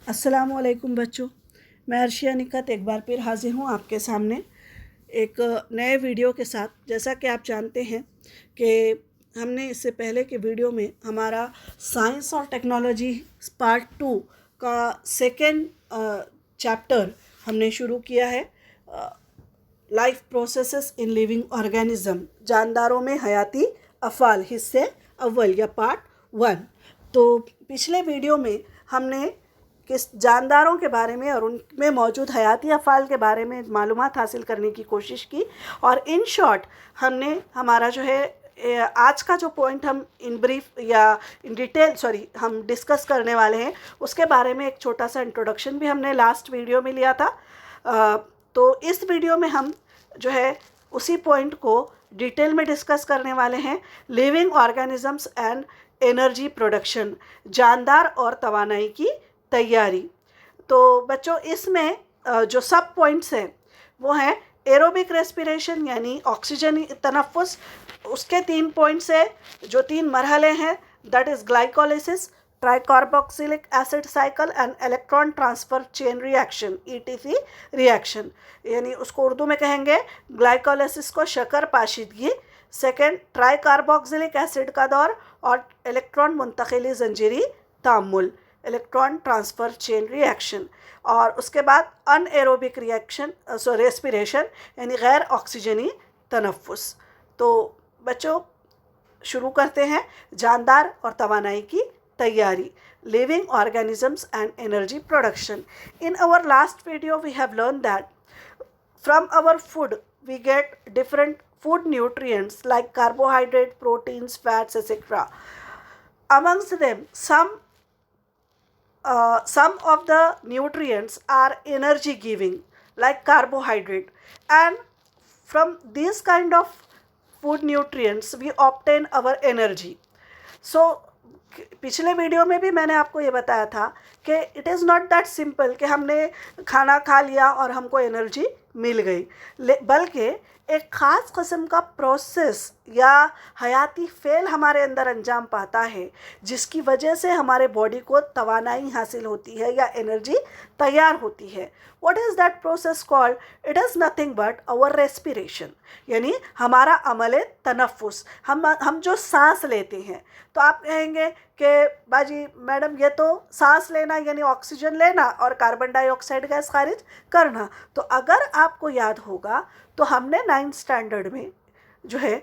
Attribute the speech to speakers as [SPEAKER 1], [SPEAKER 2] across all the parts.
[SPEAKER 1] अस्सलामुअलैकुम बच्चों। मैं अर्शिया निकत एक बार फिर हाजिर हूँ आपके सामने एक नए वीडियो के साथ। जैसा कि आप जानते हैं कि हमने इससे पहले के वीडियो में हमारा साइंस और टेक्नोलॉजी पार्ट 2 का सेकेंड चैप्टर हमने शुरू किया है। Life processes in living organism, जानदारों में हयाती अफ़ाल, हिस्से अव्वल या पार्ट 1। तो पिछले वीडियो में हमने किस जानदारों के बारे में और उनमें मौजूद हयाती अफ़ाल के बारे में मालूमात हासिल करने की कोशिश की। और इन शॉर्ट हमने हमारा जो है आज का जो पॉइंट हम इन ब्रीफ या इन डिटेल हम डिस्कस करने वाले हैं, उसके बारे में एक छोटा सा इंट्रोडक्शन भी हमने लास्ट वीडियो में लिया था। तो इस वीडियो में हम जो है उसी पॉइंट को डिटेल में डिस्कस करने वाले हैं। Living organisms and energy production, जानदार और तवानाई की तैयारी। तो बच्चों इसमें जो सब पॉइंट्स हैं वो हैं एरोबिक रेस्पिरेशन यानी ऑक्सीजन तनफ़ुस, उसके 3 पॉइंट्स हैं जो 3 मरहले हैं, that is glycolysis, tricarboxylic acid cycle and electron transfer chain reaction ETC reaction. यानी उसको उर्दू में कहेंगे ग्लाइकोलिसिस को शक्कर पाशीदगी, सेकेंड ट्राइकार्बोक्सिलिक एसिड का दौर और इलेक्ट्रॉन मुंतकिली जंजीरी तामुल, इलेक्ट्रॉन ट्रांसफ़र चेन रिएक्शन। और उसके बाद अनएरोबिक रिएक्शन रेस्पिरेशन यानी गैर ऑक्सीजनी तनफ़ुस। तो बच्चों शुरू करते हैं जानदार और तवानाई की तैयारी, living organisms and energy production. In our last video we have learn that from our food we get different food nutrients like carbohydrate, proteins, fats, etc. Amongst them, some of the nutrients are energy giving like carbohydrate, and from these kind of food nutrients we obtain our energy. So पिछले video में भी मैंने आपको ये बताया था कि it is not that simple कि हमने खाना खा लिया और हमको एनर्जी मिल गई, बल्कि एक ख़ास किस्म का प्रोसेस या हयाती फ़ेल हमारे अंदर अंजाम पाता है, जिसकी वजह से हमारे बॉडी को तवानाई हासिल होती है या एनर्जी तैयार होती है। What is that process called? It is nothing but our respiration, यानी हमारा अमल तनफ़ुस, हम जो सांस लेते हैं। तो आप कहेंगे कि बाजी मैडम ये तो सांस लेना यानी ऑक्सीजन लेना और कार्बन डाइऑक्साइड गैस खारिज करना। तो अगर आपको याद होगा तो हमने 9th स्टैंडर्ड में जो है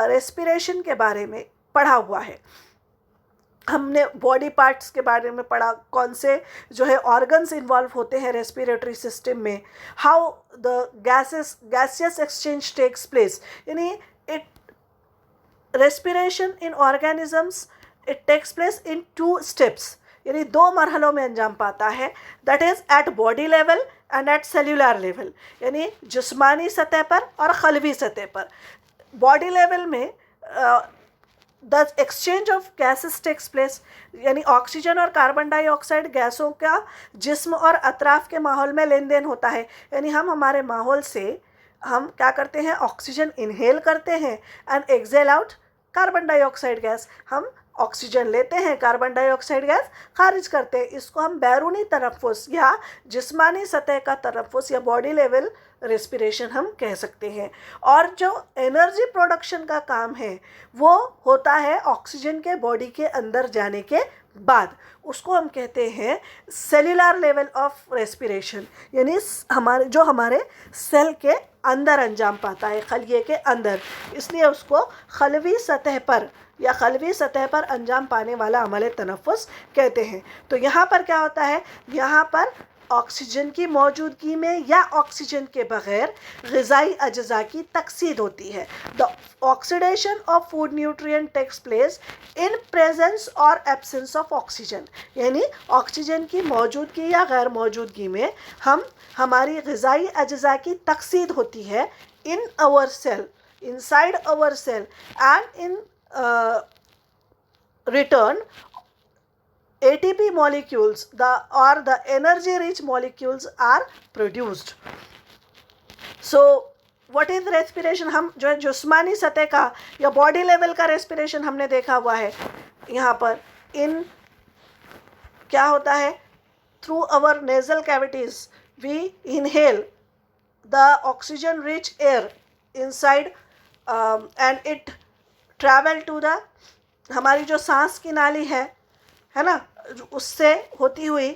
[SPEAKER 1] रेस्पिरेशन के बारे में पढ़ा हुआ है। हमने बॉडी पार्ट्स के बारे में पढ़ा, कौन से जो है ऑर्गन्स इन्वॉल्व होते हैं रेस्पिरेटरी सिस्टम में, how the gaseous exchange takes place, यानी it respiration in organisms it takes place in 2 steps, यानी 2 मरहलों में अंजाम पाता है। That is at body level and at cellular level, यानी जिस्मानी सतह पर और खलवी सतह पर। बॉडी लेवल में the exchange of gases takes place, यानी ऑक्सीजन और कार्बन डाइऑक्साइड गैसों का जिस्म और अतराफ़ के माहौल में लेन देन होता है। यानी हम हमारे माहौल से हम क्या करते हैं, ऑक्सीजन इनहेल करते हैं and exhale out carbon dioxide gas. हम ऑक्सीजन लेते हैं, कार्बन डाइऑक्साइड गैस खारिज करते हैं। इसको हम बैरूनी तनफ़ुस या जिस्मानी सतह का तनफ़ुस या बॉडी लेवल रेस्पिरेशन हम कह सकते हैं। और जो एनर्जी प्रोडक्शन का काम है वो होता है ऑक्सीजन के बॉडी के अंदर जाने के बाद, उसको हम कहते हैं सेल्यूलर लेवल ऑफ रेस्पिरेशन, यानी हमारे सेल के अंदर अंजाम पाता है, खलिए के अंदर, इसलिए उसको खलवी सतह पर या खलवी सतह पर अंजाम पाने वाला अमल तनफ़ुस कहते हैं। तो यहाँ पर क्या होता है, यहाँ पर ऑक्सीजन की मौजूदगी में या ऑक्सीजन के बग़ैर ग़िज़ाई अज्जा की तकसीद होती है। The oxidation of food nutrient takes place in presence और एब्सेंस ऑफ ऑक्सीजन, यानी ऑक्सीजन की मौजूदगी या गैर मौजूदगी में हमारी ग़िज़ाई अज्जा की तकसीद होती है in our cell, inside our cell, and in return ATP molecules or the energy rich molecules are produced. So what is respiration? हम जो है जिस्मानी सतह का या बॉडी लेवल का रेस्पिरेशन हमने देखा हुआ है। यहाँ पर इन क्या होता है, through our nasal cavities, we inhale the oxygen rich air inside, and it travel to the, हमारी जो सांस की नाली है ना, उससे होती हुई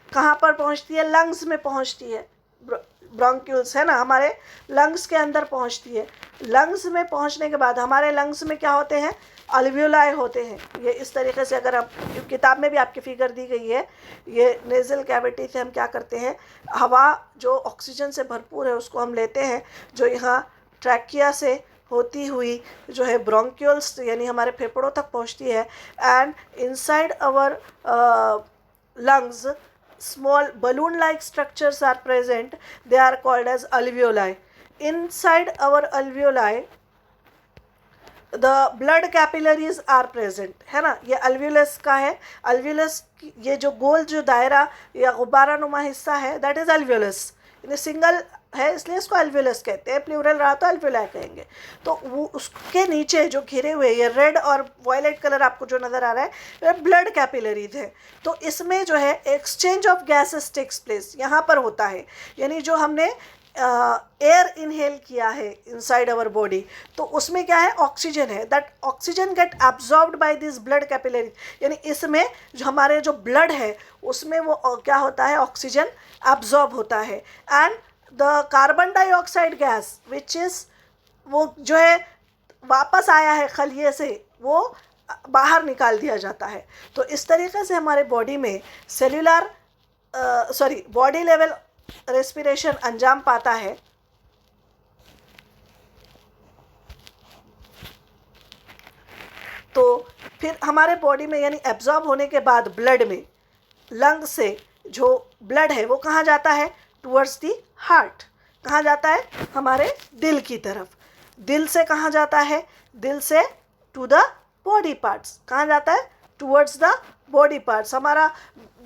[SPEAKER 1] कहाँ पर पहुँचती है, लंग्स में पहुँचती है, ब्रोंक्यूल्स है ना, हमारे लंग्स के अंदर पहुँचती है। लंग्स में पहुँचने के बाद हमारे लंग्स में क्या होते हैं, अल्वियोलाई होते हैं। ये इस तरीके से, अगर आप किताब में भी आपकी फिगर दी गई है, ये नेज़ल कैविटी से हम क्या करते हैं, हवा जो ऑक्सीजन से भरपूर है उसको हम लेते हैं, जो यहाँ ट्रैकिया से होती हुई जो है ब्रोंक्यूल्स यानी हमारे फेफड़ों तक पहुँचती है। And inside our lungs small balloon like structures are present, they are called as alveoli. Inside our alveoli the blood capillaries are present, है ना। ये alveolus का है, alveolus ये जो गोल जो दायरा या गुब्बारा नुमा हिस्सा है, that is alveolus। ये सिंगल है इसलिए इसको alveolus कहते हैं, प्लूरल रहा तो alveoli कहेंगे। तो वो उसके नीचे जो घिरे हुए ये रेड और वायलेट कलर आपको जो नज़र आ रहा है, ये ब्लड कैपिलरीज है। तो इसमें जो है exchange of gases takes place यहाँ पर होता है, यानी जो हमने एयर इनहेल किया है इनसाइड आवर बॉडी, तो उसमें क्या है, ऑक्सीजन है। That oxygen get absorbed by this blood capillary, यानी इसमें जो हमारे जो ब्लड है उसमें वो क्या होता है, ऑक्सीजन एब्जॉर्ब होता है। And the carbon dioxide gas which is, वो जो है वापस आया है खलिए से, वो बाहर निकाल दिया जाता है। तो इस तरीके से हमारे बॉडी में सेल्यूलर बॉडी लेवल रेस्पिरेशन अंजाम पाता है। तो फिर हमारे बॉडी में यानी एब्जॉर्ब होने के बाद ब्लड में, लंग से जो ब्लड है वो कहाँ जाता है, टुवर्ड्स दी हार्ट। कहाँ जाता है, हमारे दिल की तरफ। दिल से कहाँ जाता है, दिल से टू द बॉडी पार्ट्स। कहाँ जाता है, टुवर्ड्स द बॉडी पार्ट्स। हमारा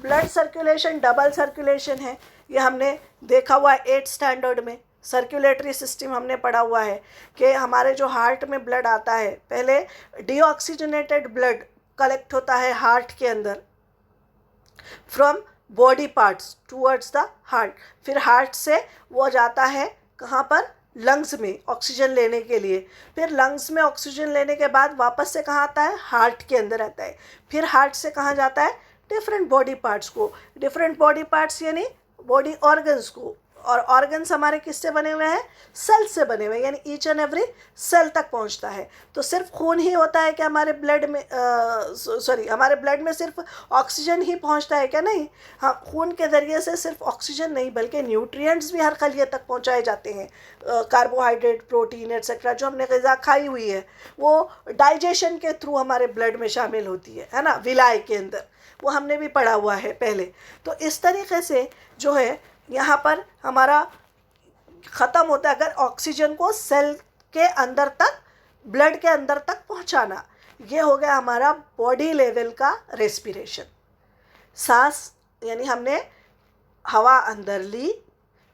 [SPEAKER 1] ब्लड सर्कुलेशन डबल सर्कुलेशन है, ये हमने देखा हुआ है 8th स्टैंडर्ड में। सर्कुलेटरी सिस्टम हमने पढ़ा हुआ है कि हमारे जो हार्ट में ब्लड आता है, पहले डीऑक्सीजनेटेड ब्लड कलेक्ट होता है हार्ट के अंदर from body parts towards the heart. फिर हार्ट से वो जाता है कहाँ पर, लंग्स में ऑक्सीजन लेने के लिए। फिर लंग्स में ऑक्सीजन लेने के बाद वापस से कहाँ आता है, हार्ट के अंदर आता है। फिर हार्ट से कहाँ जाता है, डिफरेंट बॉडी पार्ट्स को। डिफरेंट बॉडी पार्ट्स यानी बॉडी ऑर्गन्स को, और ऑर्गन्स हमारे किससे बने हुए हैं, सेल से बने हुए हैं, यानी ईच एंड एवरी सेल तक पहुंचता है। तो सिर्फ खून ही होता है कि हमारे ब्लड में हमारे ब्लड में सिर्फ ऑक्सीजन ही पहुंचता है क्या, नहीं। हाँ, खून के ज़रिए से सिर्फ ऑक्सीजन नहीं बल्कि न्यूट्रिएंट्स भी हर खलिए तक पहुंचाए जाते हैं। कार्बोहाइड्रेट, प्रोटीन एट्सेट्रा जो हमने ग़िज़ा खाई हुई है वो डाइजेशन के थ्रू हमारे ब्लड में शामिल होती है ना, विलाय के अंदर। वो हमने भी पढ़ा हुआ है पहले। तो इस तरीके से जो है यहाँ पर हमारा ख़त्म होता है, अगर ऑक्सीजन को सेल के अंदर तक, ब्लड के अंदर तक पहुँचाना। ये हो गया हमारा बॉडी लेवल का रेस्पिरेशन। सांस यानी हमने हवा अंदर ली,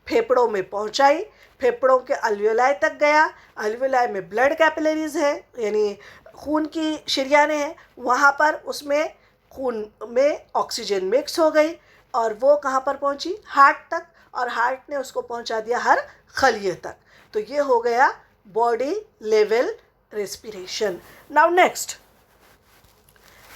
[SPEAKER 1] फेफड़ों में पहुँचाई, फेफड़ों के अल्वियोलाई तक गया, अल्वियोलाई में ब्लड कैपिलरीज है यानी खून की शरियानें हैं, वहाँ पर उसमें खून में ऑक्सीजन मिक्स हो गई और वो कहाँ पर पहुँची, हार्ट तक, और हार्ट ने उसको पहुँचा दिया हर खलिए तक। तो ये हो गया body level respiration. Now next,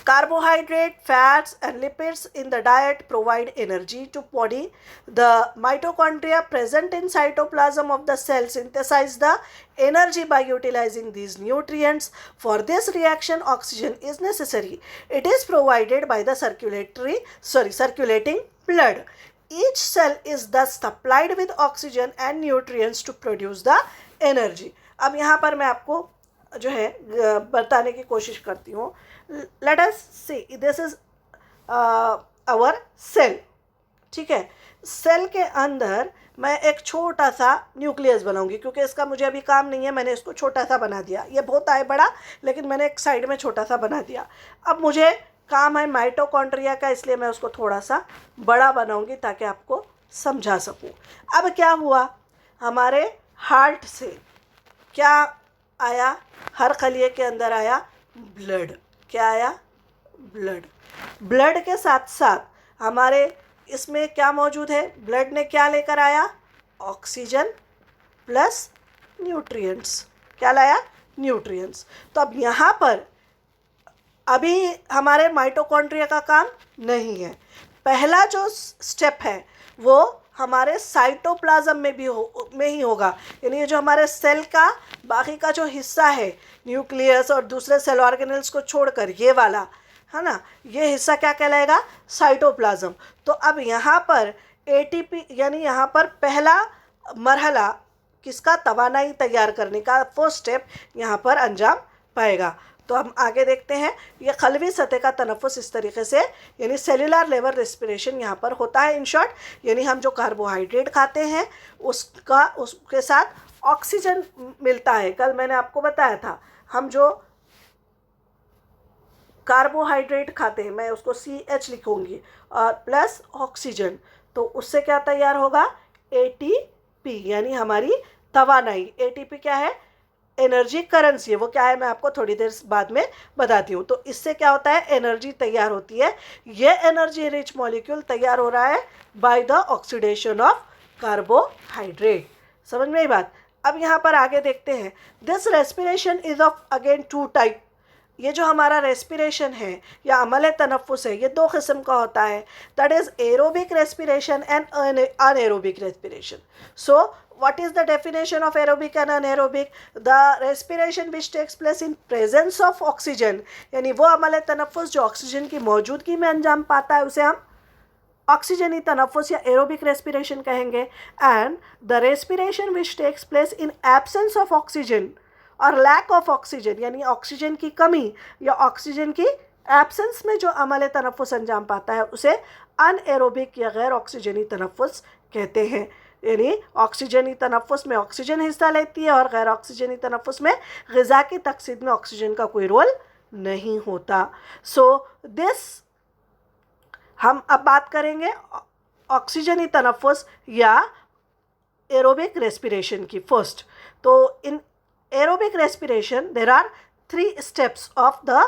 [SPEAKER 1] carbohydrate, fats and lipids in the diet provide energy to body. The mitochondria present in cytoplasm of the cell synthesize the energy by utilizing these nutrients. For this reaction oxygen is necessary. It is provided by the circulating blood. Each cell is thus supplied with oxygen and nutrients to produce the energy. अब यहाँ पर मैं आपको जो है बताने की कोशिश करती हूँ। Let us see, this is our cell, ठीक है। सेल के अंदर मैं एक छोटा सा न्यूक्लियस बनाऊंगी, क्योंकि इसका मुझे अभी काम नहीं है, मैंने इसको छोटा सा बना दिया। ये बहुत है बड़ा, लेकिन मैंने एक साइड में छोटा सा बना दिया। अब मुझे काम है माइटोकॉन्ड्रिया का, इसलिए मैं उसको थोड़ा सा बड़ा बनाऊंगी ताकि आपको समझा सकूं। अब क्या हुआ, हमारे हार्ट से क्या आया, हर खलिए के अंदर आया ब्लड। क्या आया, ब्लड। ब्लड के साथ साथ हमारे इसमें क्या मौजूद है, ब्लड ने क्या लेकर आया, ऑक्सीजन प्लस न्यूट्रिएंट्स। क्या लाया, न्यूट्रिएंट्स। तो अब यहाँ पर अभी हमारे माइटोकॉन्ड्रिया का काम नहीं है। पहला जो स्टेप है वो हमारे साइटोप्लाज्म में भी में ही होगा। यानी ये जो हमारे सेल का बाकी का जो हिस्सा है, न्यूक्लियस और दूसरे सेल ऑर्गेनल्स को छोड़कर ये वाला है ना, ये हिस्सा क्या कहलाएगा, साइटोप्लाज्म। तो अब यहाँ पर एटीपी यानी यहाँ पर पहला मरहला किसका, तवानाई तैयार करने का फर्स्ट स्टेप यहाँ पर अंजाम पाएगा। तो हम आगे देखते हैं। ये खलवी सतह का तनफ़ुस इस तरीके से, यानी सेलुलर लेवल रेस्पिरेशन यहाँ पर होता है। इन शॉर्ट, यानी हम जो कार्बोहाइड्रेट खाते हैं उसके साथ ऑक्सीजन मिलता है। कल मैंने आपको बताया था, हम जो कार्बोहाइड्रेट खाते हैं, मैं उसको CH लिखूंगी और प्लस ऑक्सीजन, तो उससे क्या तैयार होगा, ATP, यानी हमारी तवानाई। ATP क्या है, एनर्जी करेंसी है। वो क्या है मैं आपको थोड़ी देर बाद में बताती हूँ। तो इससे क्या होता है, एनर्जी तैयार होती है। ये एनर्जी रिच मॉलिक्यूल तैयार हो रहा है by the oxidation of carbohydrate. समझ में आई बात। अब यहाँ पर आगे देखते हैं। This respiration is of again 2 type. ये जो हमारा रेस्पिरेशन है या अमल तनफ़ुस है, ये 2 किस्म का होता है। That is aerobic respiration and anaerobic respiration. So what is the definition of aerobic and anaerobic? The respiration which takes place in presence of oxygen, यानी वो अमल तनफ़ुस जो ऑक्सीजन की मौजूदगी में अंजाम पाता है, उसे हम ऑक्सीजनी तनफ़ुस या एरोबिक रेस्पिरेशन कहेंगे। And the respiration which takes place in absence of oxygen और लैक ऑफ ऑक्सीजन, यानी ऑक्सीजन की कमी या ऑक्सीजन की एब्सेंस में जो अमल तनफ़ुस अंजाम पाता है, उसे अनएरोबिक या गैर ऑक्सीजनी तनफ़ुस कहते हैं। यानी ऑक्सीजनी तनफ़ुस में ऑक्सीजन हिस्सा लेती है और गैर ऑक्सीजनी तनफ़ुस में ग़िज़ा की तकसीद में ऑक्सीजन का कोई रोल नहीं होता। सो दिस हम अब बात करेंगे ऑक्सीजनी तनफ़ुस या एरोबिक रेस्पिरेशन की। फर्स्ट, तो in aerobic respiration there are 3 steps of the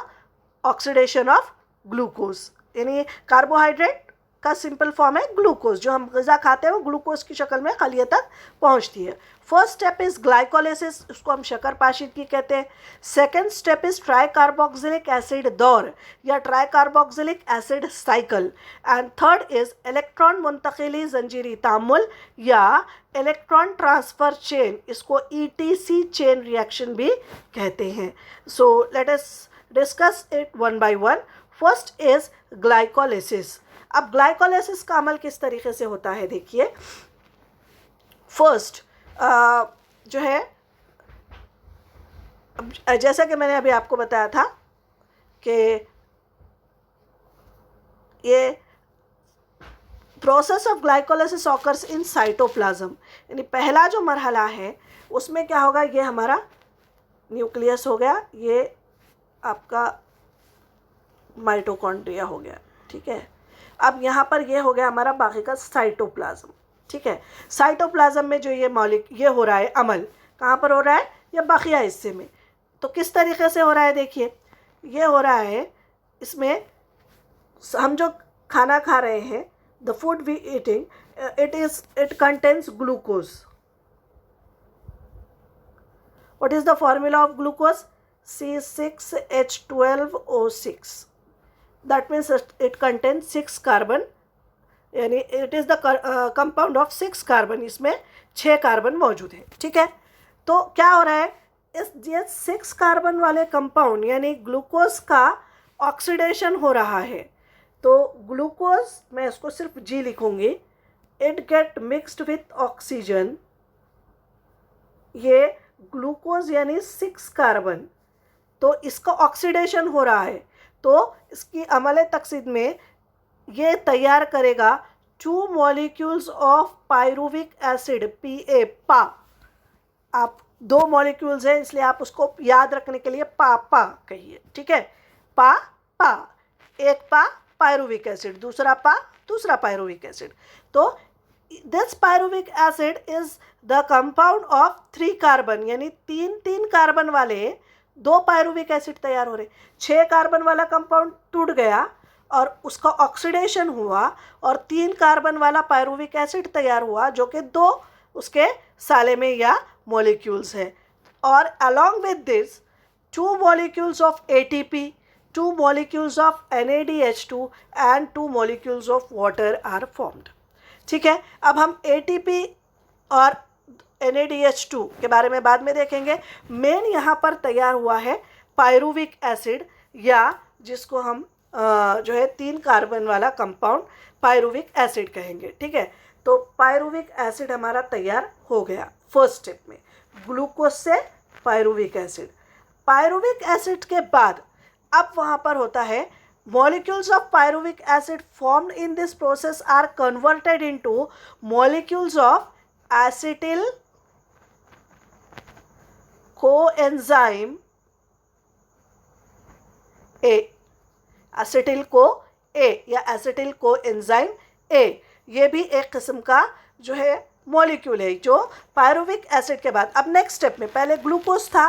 [SPEAKER 1] oxidation of glucose. यानी कार्बोहाइड्रेट का सिंपल फॉर्म है ग्लूकोज, जो हम ग़िज़ा खाते हैं वो ग्लूकोज की शक्ल में खलिया तक पहुंचती है। फर्स्ट स्टेप इज़ ग्लाइकोलिसिस, उसको हम शक्कर पाशीदगी कहते हैं। Second step is tricarboxylic acid दौर या tricarboxylic acid cycle. And third is electron मुंतकिली जंजीरी तामुल या इलेक्ट्रॉन ट्रांसफ़र चेन, इसको ETC चेन रिएक्शन भी कहते हैं। So let us discuss it one by one. First is glycolysis. अब ग्लाइकोलिसिस का अमल किस तरीके से होता है, देखिए। फर्स्ट जो है, जैसा कि मैंने अभी आपको बताया था कि ये process of glycolysis occurs in cytoplasm, यानी पहला जो मरहला है उसमें क्या होगा, ये हमारा न्यूक्लियस हो गया, ये आपका माइटोकॉन्ड्रिया हो गया, ठीक है। अब यहाँ पर ये हो गया हमारा बाकी का साइटोप्लाज्म, ठीक है। साइटोप्लाज्म में जो ये हो रहा है अमल, कहाँ पर हो रहा है, या बाकिया हिस्से में। तो किस तरीके से हो रहा है, देखिए। ये हो रहा है, इसमें हम जो खाना खा रहे हैं, the food we eating, it contains glucose. What is the formula of glucose, C6H12O6। That means it contains 6 carbon, यानी it is the compound of 6 carbon, इसमें 6 कार्बन मौजूद है, ठीक है। तो क्या हो रहा है, ये 6 कार्बन वाले कंपाउंड यानी ग्लूकोज का ऑक्सीडेशन हो रहा है। तो ग्लूकोज, मैं इसको सिर्फ G लिखूंगी, it get mixed with oxygen. ये ग्लूकोज यानी 6 कार्बन, तो इसका ऑक्सीडेशन हो रहा है, तो इसकी अमल तकसीद में ये तैयार करेगा 2 molecules of pyruvic acid, PA, पा। आप 2 मॉलिक्यूल्स हैं, इसलिए आप उसको याद रखने के लिए पा कहिए, ठीक है। पा, एक पा पायरुविक एसिड, दूसरा पायरुविक एसिड। तो this pyruvic acid is the compound of 3 carbon, यानी 3 कार्बन वाले 2 पायरुविक एसिड तैयार हो रहे। 6 कार्बन वाला कंपाउंड टूट गया और उसका ऑक्सीडेशन हुआ और 3 कार्बन वाला पायरुविक एसिड तैयार हुआ, जो कि 2 उसके साले में या मॉलिक्यूल्स है। और along with this 2 molecules of ATP, 2 molecules of NADH2 and 2 molecules of water are formed। ठीक है, अब हम ATP और NADH2 के बारे में बाद में देखेंगे। मेन यहाँ पर तैयार हुआ है पायरुविक एसिड, या जिसको हम जो है 3 कार्बन वाला कंपाउंड पायरुविक एसिड कहेंगे। ठीक है, तो पायरुविक एसिड हमारा तैयार हो गया फर्स्ट स्टेप में, ग्लूकोज से पायरुविक एसिड। पायरुविक एसिड के बाद अब वहाँ पर होता है molecules of pyruvic acid formed in this process are converted into molecules of acetyl coenzyme A, acetyl co A या acetyl coenzyme A, ये भी एक किस्म का जो है मॉलिक्यूल है जो पायरुविक एसिड के बाद। अब नेक्स्ट स्टेप में पहले ग्लूकोज था,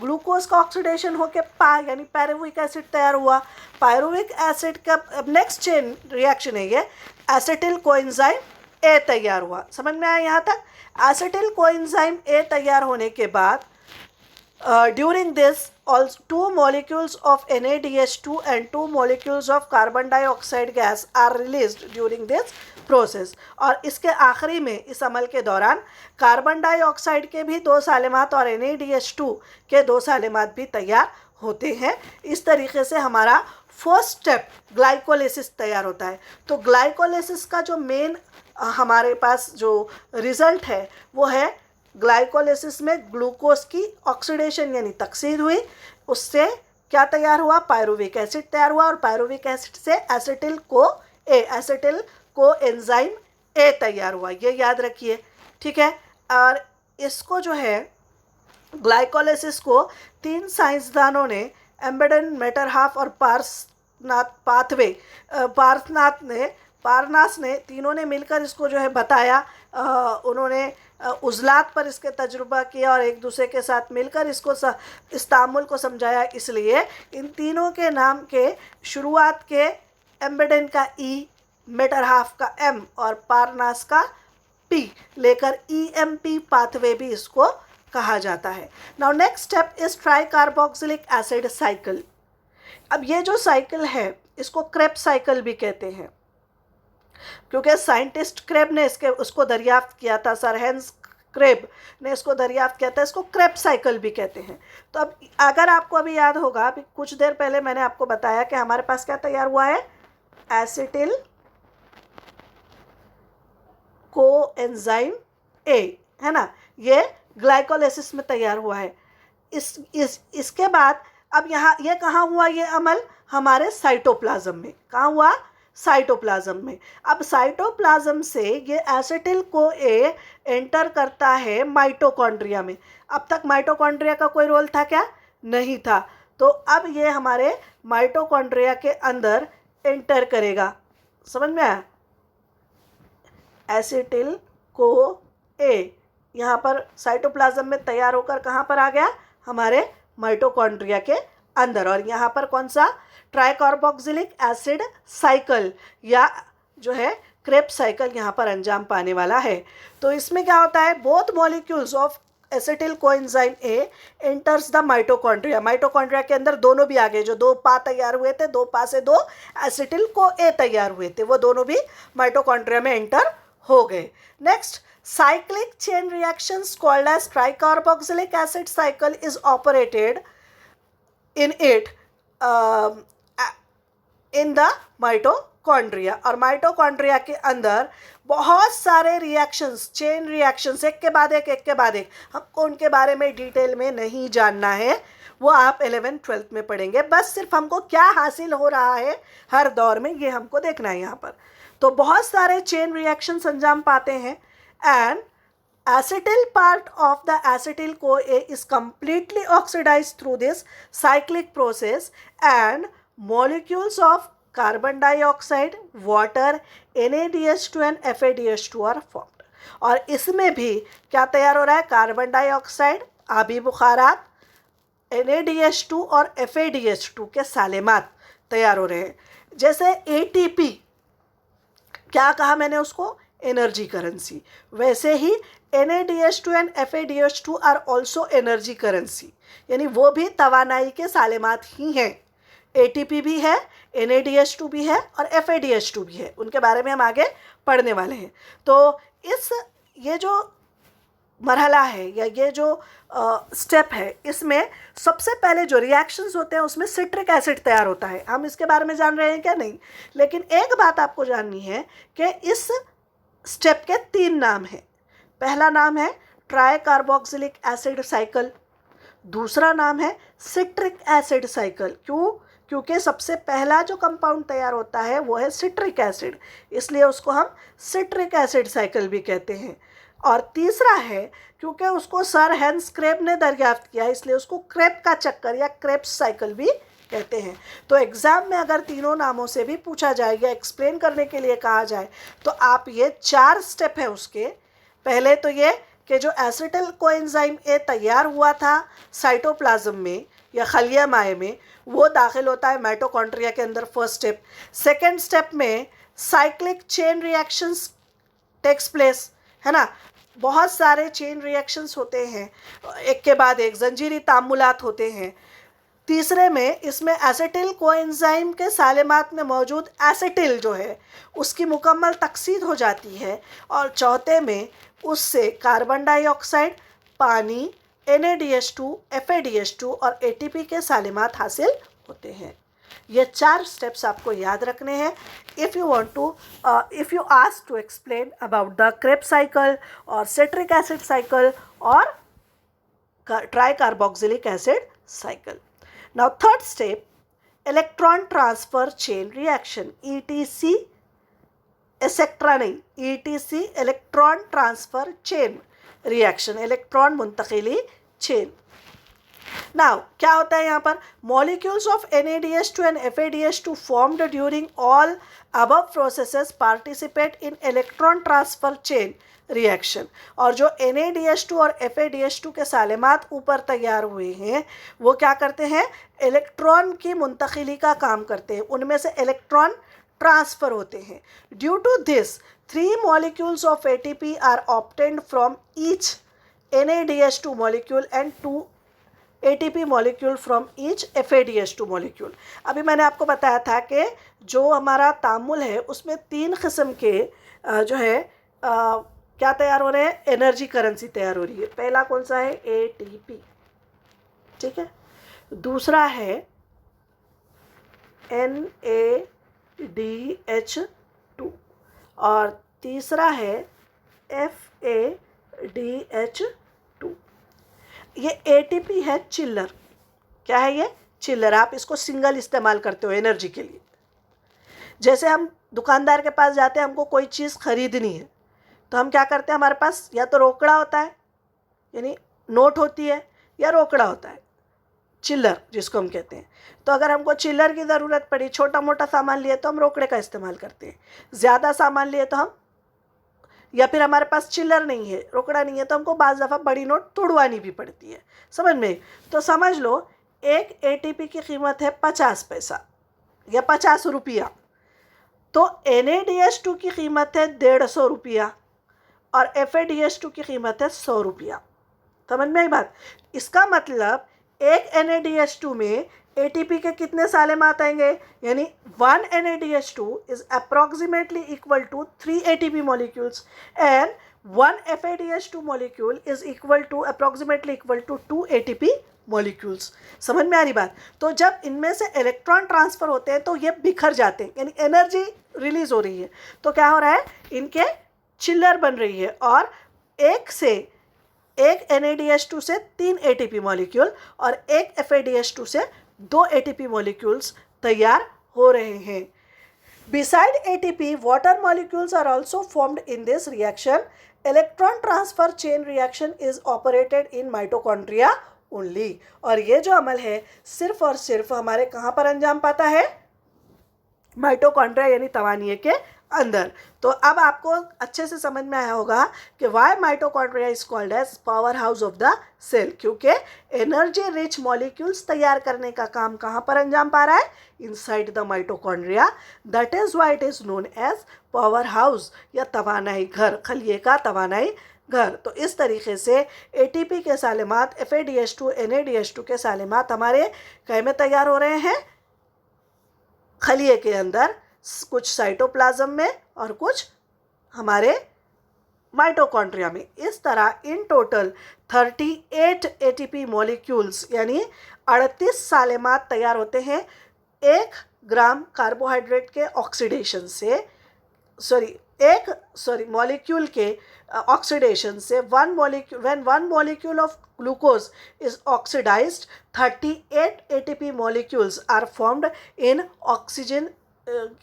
[SPEAKER 1] ग्लूकोज का ऑक्सीडेशन होकर यानी पायरुविक एसिड तैयार हुआ। पायरुविक एसिड का अब नेक्स्ट चेन रिएक्शन है ये, एसिटिल कोएंजाइम ए तैयार हुआ। समझ में आया यहाँ तक? एसिटिल कोएंजाइम ए तैयार होने के बाद during this also 2 molecules of NADH2 and 2 molecules of carbon dioxide gas are released during this process। और इसके आखिरी में इस अमल के दौरान कार्बन डाइऑक्साइड के भी 2 सालेमात और NADH2 के 2 सालेमात भी तैयार होते हैं। इस तरीके से हमारा फर्स्ट स्टेप ग्लाइकोलिसिस तैयार होता है। तो ग्लाइकोलिसिस का जो मेन हमारे पास जो रिज़ल्ट है वो है ग्लाइकोलिसिस में ग्लूकोज की ऑक्सीडेशन यानी तकसीर हुई, उससे क्या तैयार हुआ? पायरुविक एसिड तैयार हुआ और पायरुविक एसिड से एसिटिल को एंजाइम ए तैयार हुआ। ये याद रखिए, ठीक है। और इसको जो है ग्लाइकोलिसिस को 3 साइंसदानों ने एम्बेडन, मेटरहाफ और पारनास ने तीनों ने मिलकर इसको जो है बताया। उन्होंने उज़लात पर इसके तजुर्बा किया और एक दूसरे के साथ मिलकर इसको इस्तांबुल को समझाया। इसलिए इन तीनों के नाम के शुरुआत के एम्बेडन का ई, मेटरहाफ का एम और पारनास का पी लेकर EMP पाथवे भी इसको कहा जाता है। Now next step is try carboxylic acid cycle. अब ये जो साइकिल है इसको क्रेब्स साइकिल भी कहते हैं, क्योंकि साइंटिस्ट क्रेब ने उसको दरियाफ्त किया था। सर हेंस क्रेब ने इसको दरियाफ्त किया था। इसको क्रेब साइकिल भी कहते हैं। तो अब अगर आपको अभी याद होगा, अभी कुछ देर पहले मैंने आपको बताया कि हमारे पास क्या तैयार हुआ है? एसिटिल कोएंजाइम ए, है ना, ये ग्लाइकोलिसिस में तैयार हुआ है। इसके बाद अब यहाँ ये कहाँ हुआ? ये अमल हमारे साइटोप्लाज्म में। कहाँ हुआ? साइटोप्लाज्म में। अब साइटोप्लाज्म से ये एसिटिल को ए एंटर करता है माइटोकॉन्ड्रिया में। अब तक माइटोकॉन्ड्रिया का कोई रोल था क्या? नहीं था। तो अब ये हमारे माइटोकॉन्ड्रिया के अंदर एंटर करेगा। समझ में आया? एसिटिल को ए यहाँ पर साइटोप्लाज्म में तैयार होकर कहाँ पर आ गया? हमारे माइटोकॉन्ड्रिया के अंदर। और यहाँ पर कौन सा? ट्राइकार्बोक्सिलिक एसिड साइकिल या जो है क्रेब्स साइकिल यहाँ पर अंजाम पाने वाला है। तो इसमें क्या होता है? Both molecules of acetyl coenzyme A enters the mitochondria. Mitochondria के अंदर दोनों भी आ गए। जो 2 पा तैयार हुए थे, 2 पा से 2 एसिटिल को ए तैयार हुए थे, वो दोनों भी माइटोकॉन्ड्रिया में एंटर हो गए। Next, cyclic chain reactions called as tricarboxylic acid cycle is operated in the mitochondria। और माइटोकॉन्ड्रिया के अंदर बहुत सारे रिएक्शंस, चेन रिएक्शंस, एक के बाद एक, हमको उनके बारे में डिटेल में नहीं जानना है, वो आप 11th-12th में पढ़ेंगे। बस सिर्फ हमको क्या हासिल हो रहा है हर दौर में ये हमको देखना है यहाँ पर। तो बहुत सारे चेन रिएक्शंस अंजाम पाते हैं। And acetyl part of the acetyl CoA is completely oxidized through this cyclic process and molecules of carbon dioxide, water, NADH2 and FADH2 are formed। और इसमें भी क्या तैयार हो रहा है? कार्बन डाइऑक्साइड, आबी बुखारात, NADH2 और FADH2 के सालेमात तैयार हो रहे हैं। जैसे एटीपी, क्या कहा मैंने उसको, एनर्जी करेंसी, वैसे ही NADH2 and FADH2 are also energy currency, यानी वो भी तवानाई के सालेमात ही हैं। ATP भी है, NADH2 भी है और FADH2 भी है, उनके बारे में हम आगे पढ़ने वाले हैं। तो ये जो मरहला है या ये जो स्टेप है, इसमें सबसे पहले जो रिएक्शंस होते हैं उसमें सिट्रिक एसिड तैयार होता है। हम इसके बारे में जान रहे हैं क्या? नहीं। लेकिन एक बात आपको जाननी है कि इस स्टेप के 3 नाम हैं। पहला नाम है ट्राई कार्बोक्सिलिक एसिड साइकिल, दूसरा नाम है सिट्रिक एसिड साइकिल। क्यों? क्योंकि सबसे पहला जो कंपाउंड तैयार होता है वो है सिट्रिक एसिड, इसलिए उसको हम सिट्रिक एसिड साइकिल भी कहते हैं। और तीसरा है क्योंकि उसको सर हेंस क्रेब ने दरियाफ्त किया, इसलिए उसको क्रेब का चक्कर या क्रेब्स साइकिल भी कहते हैं। तो एग्ज़ाम में अगर तीनों नामों से भी पूछा जाए या एक्सप्लेन करने के लिए कहा जाए तो आप ये 4 स्टेप है उसके। पहले तो ये कि जो एसिटिल कोएंजाइम ए तैयार हुआ था साइटोप्लाज्म में या खलिया माए में, वो दाखिल होता है माइटोकॉन्ड्रिया के अंदर, फर्स्ट स्टेप। सेकेंड स्टेप में cyclic chain reactions takes place, है ना, बहुत सारे चेन रिएक्शंस होते हैं, एक के बाद एक जंजीरी तामुलात होते हैं। तीसरे में इसमें एसिटिल कोएंजाइम के सालेमात में मौजूद एसिटिल जो है उसकी मुकम्मल तकसीद हो जाती है। और चौथे में उससे कार्बन डाइऑक्साइड, पानी, NADH2, FADH2 और ATP के सालेमात हासिल होते हैं। ये 4 स्टेप्स आपको याद रखने हैं if you ask to explain about the Krebs cycle और सिट्रिक एसिड साइकिल और tricarboxylic acid cycle. Now third step, electron transfer chain reaction, ETC, etcetera नहीं, ETC electron transfer chain reaction, electron मुंतकिली chain. Now क्या होता है यहाँ पर, molecules of NADH2 and FADH2 formed during all above processes participate in electron transfer chain reaction. और जो NADH2 और FADH2 के सालेमात ऊपर तैयार हुए हैं वो क्या करते हैं, इलेक्ट्रॉन की मुंतकिली का काम करते हैं, उनमें से इलेक्ट्रॉन ट्रांसफ़र होते हैं। Due to this 3 molecules of ATP are obtained from each NADH2 molecule and 2 ATP molecule from each FADH2 molecule। अभी मैंने आपको बताया था कि जो हमारा तामुल है उसमें 3 किस्म के जो है क्या तैयार हो रहे हैं, एनर्जी करेंसी तैयार हो रही है। पहला कौन सा है, ATP, ठीक है। दूसरा है NADH2 और तीसरा है FADH2। ये ATP है चिल्लर। क्या है ये, चिल्लर। आप इसको सिंगल इस्तेमाल करते हो एनर्जी के लिए। जैसे हम दुकानदार के पास जाते हैं, हमको कोई चीज़ खरीदनी है तो हम क्या करते हैं, हमारे पास या तो रोकड़ा होता है यानी नोट होती है, या रोकड़ा होता है चिल्लर जिसको हम कहते हैं। तो अगर हमको चिल्लर की ज़रूरत पड़ी, छोटा मोटा सामान लिए तो हम रोकड़े का इस्तेमाल करते हैं, ज़्यादा सामान लिए तो हम, या फिर हमारे पास चिल्लर नहीं है, रोकड़ा नहीं है, तो हमको बाज़ दफ़ा बड़ी नोट तोड़वानी भी पड़ती है, समझ में। तो समझ लो एक ATP की कीमत है 50 पैसा या 50 रुपया, तो NADH2 की कीमत है 150 रुपया और FADH2 की कीमत है 100 रुपया। समझ में आई बात। इसका मतलब एक NADH2 में ATP के कितने सालेमात आएंगे, यानी 1 NADH2 is approximately equal to 3 ATP molecules and 1 FADH2 molecule is approximately equal to 2 ATP molecules। समझ में आ रही बात। तो जब इनमें से इलेक्ट्रॉन ट्रांसफ़र होते हैं तो ये बिखर जाते हैं, यानी एनर्जी रिलीज हो रही है। तो क्या हो रहा है, इनके चिल्लर बन रही है और एक NADH2 से 3 ATP मॉलिक्यूल और एक FADH2 से 2 ATP मॉलिक्यूल्स तैयार हो रहे हैं। Beside ATP, water molecules are also formed in this reaction. Electron transfer chain reaction is operated in mitochondria only। और ये जो अमल है सिर्फ और सिर्फ हमारे कहाँ पर अंजाम पाता है, माइटोकॉन्ड्रिया यानी तवानिये के अंदर। तो अब आपको अच्छे से समझ में आया होगा कि why mitochondria is called as power house of the cell, क्योंकि एनर्जी रिच मॉलिक्यूल्स तैयार करने का काम कहाँ पर अंजाम पा रहा है, inside the mitochondria. That is why it is known as power house या तवानाई घर, खलिए का तवानाई घर। तो इस तरीके से एटीपी के सालिमात, FADH2 NADH2 के सालिमात हमारे कहीं में तैयार हो रहे हैं, खलिए के अंदर, कुछ साइटोप्लाज्म में और कुछ हमारे माइटोकॉन्ड्रिया में। इस तरह इन टोटल 38 ATP मॉलिक्यूल्स यानी 38 सालेमात तैयार होते हैं 1 ग्राम कार्बोहाइड्रेट के ऑक्सीडेशन से, मॉलिक्यूल के ऑक्सीडेशन से। when one molecule of glucose is oxidized, 38 ATP molecules are formed in oxygen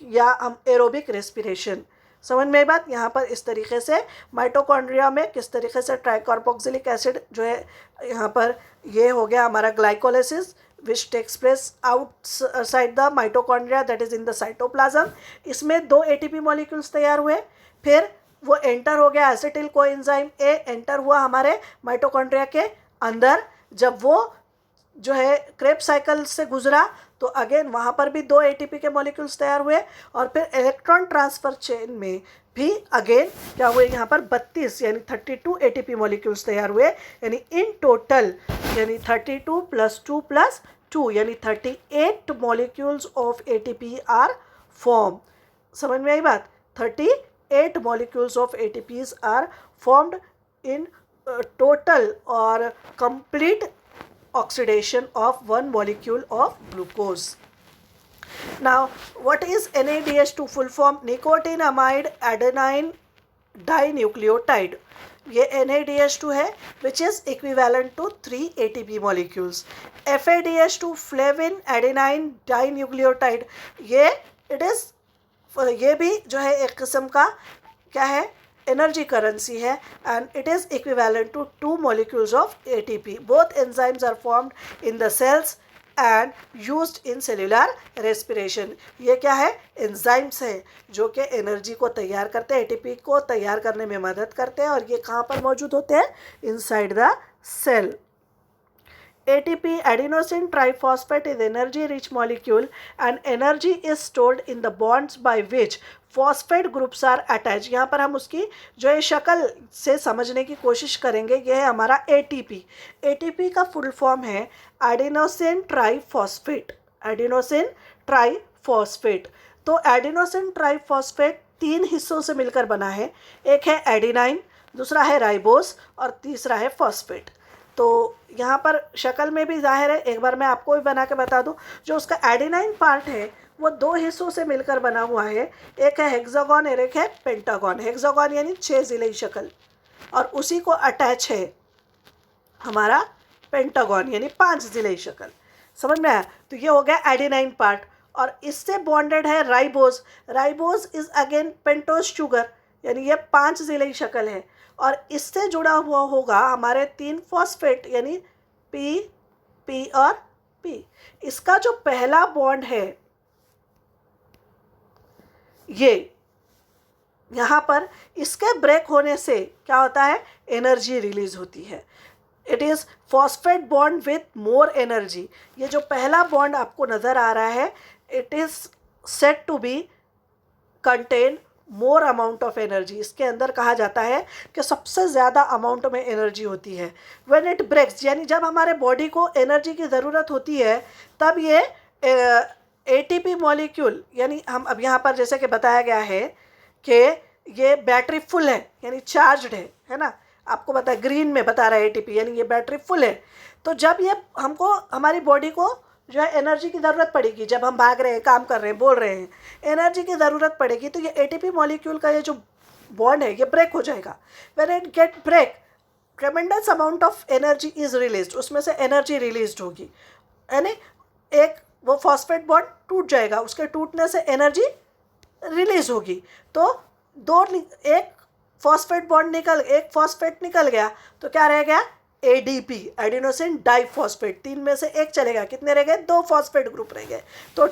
[SPEAKER 1] या हम एरोबिक रेस्पिरेशन। समझ में बात। यहाँ पर इस तरीके से माइटोकॉन्ड्रिया में किस तरीके से ट्राइकार्बोक्सिलिक एसिड जो है, यहाँ पर ये हो गया हमारा glycolysis which takes place outside the mitochondria, that is in the cytoplasm. इसमें 2 ATP मॉलिक्यूल्स तैयार हुए, फिर वो एंटर हो गया एसिटिल कोएंजाइम ए, एंटर हुआ हमारे माइटोकॉन्ड्रिया के अंदर। जब वो जो है क्रेब्स साइकिल से गुजरा तो अगेन वहाँ पर भी 2 ATP के मॉलिक्यूल्स तैयार हुए, और फिर इलेक्ट्रॉन ट्रांसफर चेन में भी अगेन क्या हुए, यहाँ पर 32 यानी 32 ATP मॉलिक्यूल्स तैयार हुए। यानी इन टोटल यानी 32 + 2 + 2 यानी 38 molecules of ATP are form. समझ में आई बात। 38 molecules of ATPs are formed in total or complete oxidation of one molecule of glucose. Now, what is NADH2 full form? Nicotinamide adenine dinucleotide. ये NADH2 है which is equivalent to 3 ATP molecules. FADH2 flavin adenine dinucleotide, ये भी जो है एक किस्म का क्या है, एनर्जी करेंसी है, and it is equivalent to 2 molecules of ATP. Both enzymes are formed in the cells and used in cellular respiration. ये क्या है, एंजाइम्स हैं जो कि एनर्जी को तैयार करते हैं, ATP को तैयार करने में मदद करते हैं, और ये कहाँ पर मौजूद होते हैं, inside the cell. ATP, adenosine triphosphate, is energy rich molecule and energy is stored in the bonds by which phosphate groups are attached. यहाँ पर हम उसकी जो है शक्ल से समझने की कोशिश करेंगे. ये है हमारा ATP. ATP का फुल फॉर्म है एडिनोसिन ट्राइफॉस्फेट. Adenosine triphosphate. तो एडिनोसिन ट्राइफॉस्फेट 3 हिस्सों से मिलकर बना है. एक है एडिनाइन, दूसरा है राइबोस और तीसरा है फॉस्फेट. तो यहाँ पर शक्ल में भी जाहिर है, एक बार मैं आपको भी बना के बता दूँ. जो उसका एडिनाइन पार्ट है वो 2 हिस्सों से मिलकर बना हुआ है. एक है हेक्सागोन और एक है पेंटागोन. हेक्सागोन यानी 6 ज़िले शक्ल, और उसी को अटैच है हमारा पेंटागोन यानी 5 ज़िले शक्ल. समझ में आया. तो ये हो गया एडिनाइन पार्ट, और इससे बॉन्डेड है ribose. Ribose is again pentose sugar, यानी ये 5 ज़िले शक्ल है, और इससे जुड़ा हुआ होगा हमारे 3 फॉस्फेट यानी P, P और P. इसका जो पहला बॉन्ड है ये यहाँ पर, इसके ब्रेक होने से क्या होता है, एनर्जी रिलीज होती है. It is phosphate bond with more energy. ये जो पहला बॉन्ड आपको नज़र आ रहा है, it is set to be contain more amount of energy. इसके अंदर कहा जाता है कि सबसे ज़्यादा अमाउंट में एनर्जी होती है. व्हेन इट ब्रेक्स, यानी जब हमारे बॉडी को एनर्जी की ज़रूरत होती है, तब ये ATP मॉलिक्यूल, यानी हम अब यहाँ पर जैसे कि बताया गया है कि ये बैटरी फुल है यानी चार्ज्ड है ना. आपको पता है ग्रीन में बता रहा है ATP, यानी ये बैटरी फुल है. तो जब ये हमको, हमारी बॉडी को जो है एनर्जी की ज़रूरत पड़ेगी, जब हम भाग रहे हैं, काम कर रहे हैं, बोल रहे हैं, एनर्जी की ज़रूरत पड़ेगी, तो ये ATP मॉलिक्यूल का ये जो बॉन्ड है ये ब्रेक हो जाएगा. When it get break, tremendous amount of energy is released. उसमें से एनर्जी रिलीज्ड होगी, यानी एक वो फॉस्फेट बॉन्ड टूट जाएगा, उसके टूटने से एनर्जी रिलीज होगी. तो एक फॉस्फेट बॉन्ड एक फॉस्फेट निकल गया, तो क्या रह गया, ADP, एडिनोसिन डाइफॉस्फेट. 3 में से 1 चलेगा. कितने रह गए, 2 फॉस्फेट ग्रुप रह गए. तो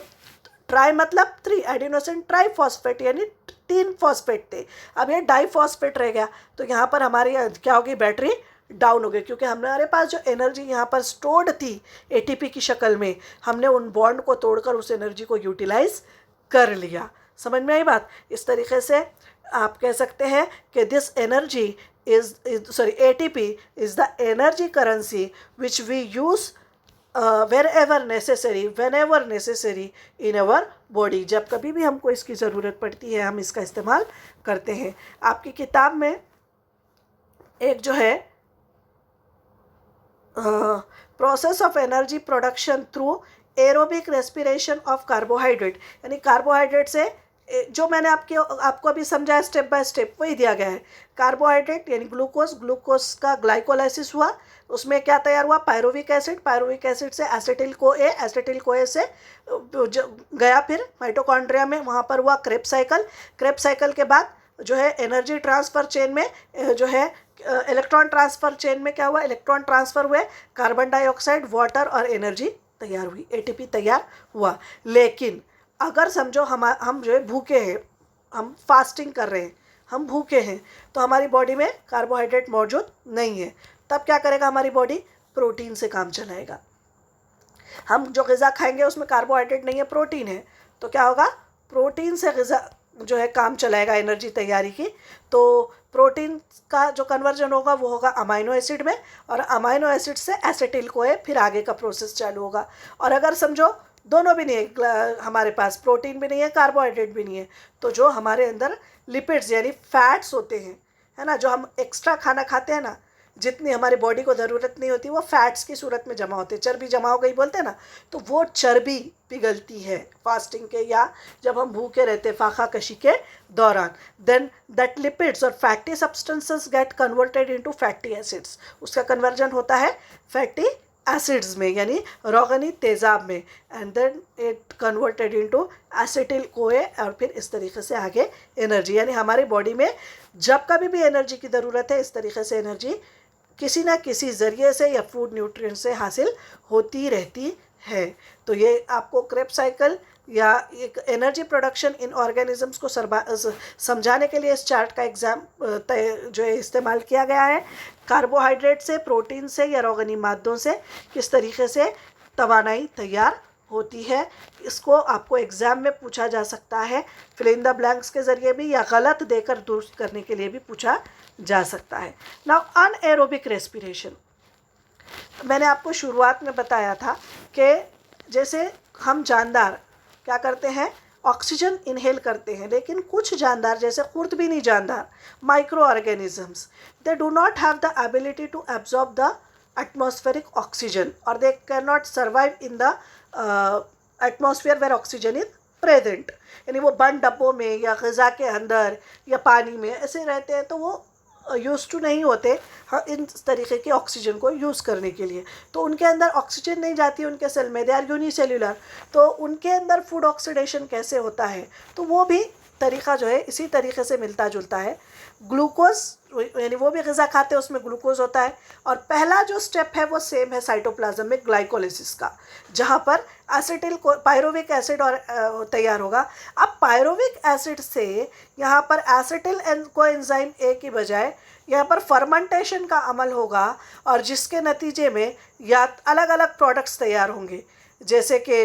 [SPEAKER 1] ट्राई मतलब 3, एडिनोसिन ट्राइफॉस्फेट यानी 3 फॉस्फेट थे, अब ये डाइफॉस्फेट रह गया, तो यहाँ पर हमारी क्या होगी, बैटरी डाउन हो गई, क्योंकि हमारे पास जो एनर्जी यहाँ पर स्टोर्ड थी एटीपी की शक्ल में, हमने उन बॉन्ड को तोड़कर उस एनर्जी को यूटिलाइज कर लिया। समझ में आई बात? इस तरीके से आप कह सकते हैं कि this energy ATP is the energy currency which we use whenever necessary in our body। जब कभी भी हमको इसकी ज़रूरत पड़ती है हम इसका इस्तेमाल करते हैं। आपकी किताब में एक जो है process of energy production through aerobic respiration of carbohydrate, यानी कार्बोहाइड्रेट से जो मैंने आपको अभी समझाया स्टेप बाय स्टेप वही दिया गया है। कार्बोहाइड्रेट यानी ग्लूकोज का ग्लाइकोलाइसिस हुआ, उसमें क्या तैयार हुआ, पायरुविक एसिड से एसिटिल कोए से गया फिर माइटोकॉन्ड्रिया में, वहाँ पर हुआ क्रेब्स साइकिल के बाद जो है एनर्जी ट्रांसफ़र चेन में जो है इलेक्ट्रॉन ट्रांसफ़र चेन में क्या हुआ, इलेक्ट्रॉन ट्रांसफ़र हुए, कार्बन डाइऑक्साइड, वाटर और एनर्जी तैयार हुई, ATP तैयार हुआ। लेकिन अगर समझो हम जो है भूखे हैं, हम फास्टिंग कर रहे हैं, हम भूखे हैं, तो हमारी बॉडी में कार्बोहाइड्रेट मौजूद नहीं है, तब क्या करेगा हमारी बॉडी, प्रोटीन से काम चलाएगा। हम जो ग़िज़ा खाएंगे उसमें कार्बोहाइड्रेट नहीं है, प्रोटीन है, तो क्या होगा, प्रोटीन से ग़िज़ा जो है काम चलाएगा एनर्जी तैयारी की। तो प्रोटीन का जो कन्वर्जन होगा वो होगा अमाइनो एसिड में, और अमाइनो एसिड से एसिटिल कोए, फिर आगे का प्रोसेस चालू होगा। और अगर समझो दोनों भी नहीं है, हमारे पास प्रोटीन भी नहीं है, कार्बोहाइड्रेट भी नहीं है, तो जो हमारे अंदर लिपिड्स यानी फैट्स होते हैं, है ना, जो हम एक्स्ट्रा खाना खाते हैं ना, जितनी हमारी बॉडी को ज़रूरत नहीं होती वो फैट्स की सूरत में जमा होते हैं, चर्बी जमा हो गई बोलते हैं ना, तो वो चर्बी पिघलती है फास्टिंग के या जब हम भूखे रहते हैं फाका कशी के दौरान। देन दैट लिपिड्स और fatty substances get converted into fatty acids, उसका कन्वर्जन होता है फैटी एसिड्स में यानी रोगनी तेज़ाब में, and then it converted into acetyl CoA, और फिर इस तरीके से आगे एनर्जी, यानी हमारी बॉडी में जब कभी भी एनर्जी की ज़रूरत है इस तरीके से एनर्जी किसी ना किसी ज़रिए से या फूड न्यूट्रिएंट से हासिल होती रहती है। तो ये आपको क्रेब्स साइकिल या एक एनर्जी प्रोडक्शन इन ऑर्गेनिजम्स को समझाने के लिए इस चार्ट का जो है इस्तेमाल किया गया है। कार्बोहाइड्रेट से, प्रोटीन से या रोगनी मादों से किस तरीके से तवानाई तैयार होती है, इसको आपको एग्ज़ाम में पूछा जा सकता है, फिल इन द ब्लैंक्स के ज़रिए भी या गलत देकर दुरुस्त करने के लिए भी पूछा जा सकता है। नाउ अनएरोबिक रेस्पिरेशन, मैंने आपको शुरुआत में बताया था कि जैसे हम जानदार क्या करते हैं, ऑक्सीजन इनहेल करते हैं, लेकिन कुछ जानदार जैसे खुर्दबीनी जानदार microorganisms, they do not have the ability to absorb the atmospheric oxygen और they can not survive in the atmosphere where oxygen is present, यानी वो बंद डब्बों में या ग़िज़ा के अंदर या पानी में ऐसे रहते हैं, तो वो यूज़ टू नहीं होते हाँ इन तरीके के ऑक्सीजन को यूज़ करने के लिए, तो उनके अंदर ऑक्सीजन नहीं जाती उनके सेल में, दे आर यूनिसेल्युलर, तो उनके अंदर फूड ऑक्सीडेशन कैसे होता है, तो वो भी तरीका जो है इसी तरीके से मिलता जुलता है। ग्लूकोज यानी वो भी ग़िज़ा खाते हैं उसमें ग्लूकोज होता है, और पहला जो स्टेप है वो सेम है साइटोप्लाज्म में ग्लाइकोलिसिस का, जहाँ पर एसिटिल को पायरुविक एसिड और तैयार होगा। अब पायरुविक एसिड से यहाँ पर एसिटिल कोएंजाइम ए की बजाय यहाँ पर फर्मेंटेशन का अमल होगा, और जिसके नतीजे में या अलग अलग प्रोडक्ट्स तैयार होंगे, जैसे कि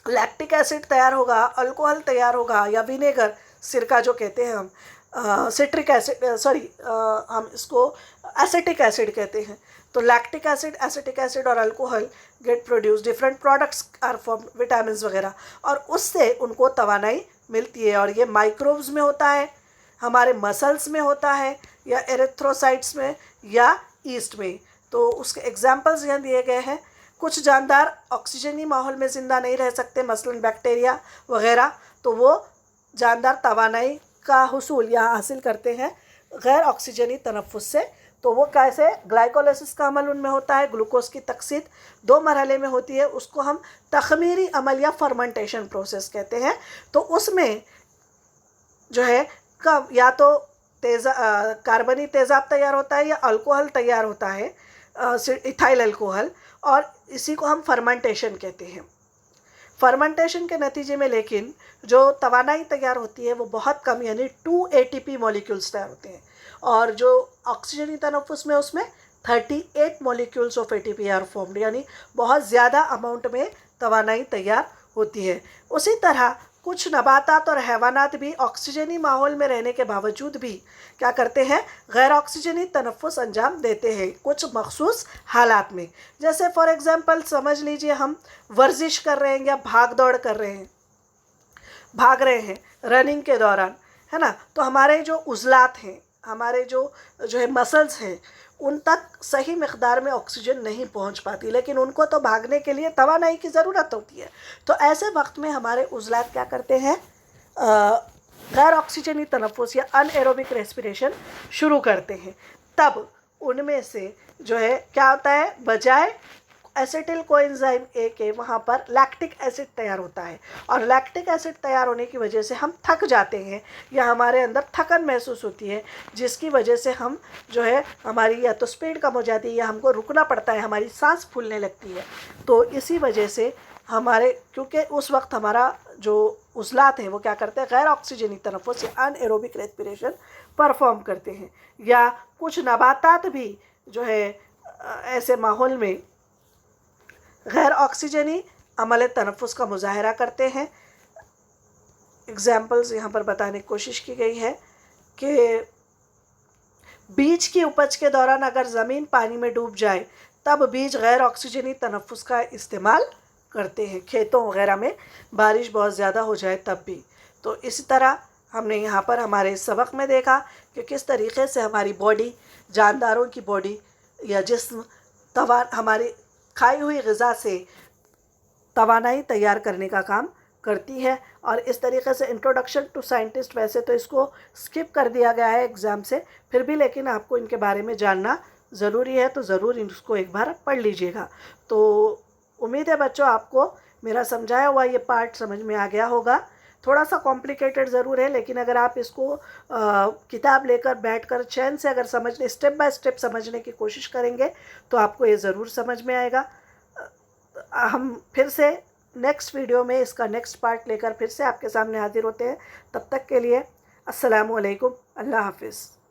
[SPEAKER 1] लैक्टिक एसिड तैयार होगा, अल्कोहल तैयार होगा, या विनेगर, सिरका जो कहते हैं हम, सिट्रिक एसिड हम इसको एसिटिक एसिड कहते हैं, तो लैक्टिक एसिड, एसिटिक एसिड और alcohol get produce, different products are form, vitamin वगैरह, और उससे उनको तवानाई मिलती है, और ये माइक्रोब्स में होता है, हमारे मसल्स में होता है, या एरिथ्रोसाइट्स में या ईस्ट में। तो उसके एग्जाम्पल्स यहाँ दिए गए हैं। कुछ जानदार ऑक्सीजनी माहौल में ज़िंदा नहीं रह सकते, मसलन बैक्टीरिया वगैरह, तो वो जानदार तवानाई का हुसूल यहाँ हासिल करते हैं गैर ऑक्सीजनी तनफ़ुस से। तो वो कैसे, ग्लाइकोलिसिस का अमल उनमें होता है, ग्लूकोज की तकसीद 2 मरहले में होती है, उसको हम तख़मीरी अमल या फर्मेंटेशन प्रोसेस कहते हैं। तो उसमें जो है कब या तो कार्बनी तेज़ाब तैयार होता है या अल्कोहल तैयार होता है, इथाइल अल्कोहल, और इसी को हम फर्मेंटेशन कहते हैं। फर्मेंटेशन के नतीजे में लेकिन जो तवानाई तैयार होती है वो बहुत कम, यानी 2 ATP मॉलिक्यूल्स तैयार होते हैं, और जो ऑक्सीजनी तनफ़ुस में उसमें 38 molecules of ATP are formed, यानी बहुत ज़्यादा अमाउंट में तवानाई तैयार होती है। उसी तरह कुछ नबातात और हैवानात भी ऑक्सीजनी माहौल में रहने के बावजूद भी क्या करते हैं, गैर ऑक्सीजनी तनफ़ुस अंजाम देते हैं कुछ मखसूस हालात में। जैसे फॉर एग्ज़ाम्पल समझ लीजिए हम वर्जिश कर रहे हैं या भाग दौड़ कर रहे हैं, भाग रहे हैं रनिंग के दौरान, है ना, तो हमारे जो उज़लात हैं, हमारे जो है मसल्स हैं, उन तक सही मिक़दार में ऑक्सीजन नहीं पहुंच पाती, लेकिन उनको तो भागने के लिए तवानाई की ज़रूरत होती है। तो ऐसे वक्त में हमारे उज़लात क्या करते हैं, गैर ऑक्सीजनी तनफ़ुस या अनएरोबिक रेस्पिरेशन शुरू करते हैं। तब उनमें से जो है क्या होता है, बजाय एसिटिल कोएंजाइम ए के वहाँ पर लैक्टिक एसिड तैयार होता है, और लैक्टिक एसिड तैयार होने की वजह से हम थक जाते हैं या हमारे अंदर थकन महसूस होती है, जिसकी वजह से हम जो है हमारी या तो स्पीड कम हो जाती है या हमको रुकना पड़ता है, हमारी सांस फूलने लगती है। तो इसी वजह से हमारे, क्योंकि उस वक्त हमारा जो उज़लात हैं वो क्या करते हैं, गैर ऑक्सीजनी तनफ़ुस या अनएरोबिक रेस्पिरेशन परफॉर्म करते हैं। या कुछ नबातात भी जो है ऐसे माहौल में गैर ऑक्सीजनी अमल तनफ़ुस का मुज़ाहरा करते हैं। एग्ज़ाम्पल्स यहाँ पर बताने की कोशिश की गई है कि बीज की उपज के दौरान अगर ज़मीन पानी में डूब जाए तब बीज गैर ऑक्सीजनी तनफ़ुस का इस्तेमाल करते हैं, खेतों वगैरह में बारिश बहुत ज़्यादा हो जाए तब भी। तो इसी तरह हमने यहाँ पर हमारे सबक में देखा कि किस तरीक़े से हमारी बॉडी, जानदारों की बॉडी या जिस्म हमारी खाई हुई ग़िज़ा से तवानाई तैयार करने का काम करती है। और इस तरीके से इंट्रोडक्शन टू साइंटिस्ट, वैसे तो इसको स्किप कर दिया गया है एग्ज़ाम से, फिर भी लेकिन आपको इनके बारे में जानना ज़रूरी है, तो ज़रूर इसको एक बार पढ़ लीजिएगा। तो उम्मीद है बच्चों आपको मेरा समझाया हुआ ये पार्ट समझ में आ गया होगा। थोड़ा सा कॉम्प्लिकेटेड ज़रूर है, लेकिन अगर आप इसको किताब लेकर बैठकर चैन से अगर समझने, स्टेप बाय स्टेप समझने की कोशिश करेंगे तो आपको ये ज़रूर समझ में आएगा। हम फिर से नेक्स्ट वीडियो में इसका नेक्स्ट पार्ट लेकर फिर से आपके सामने हाजिर होते हैं। तब तक के लिए अस्सलामु अलैकुम, अल्लाह हाफ़िज़।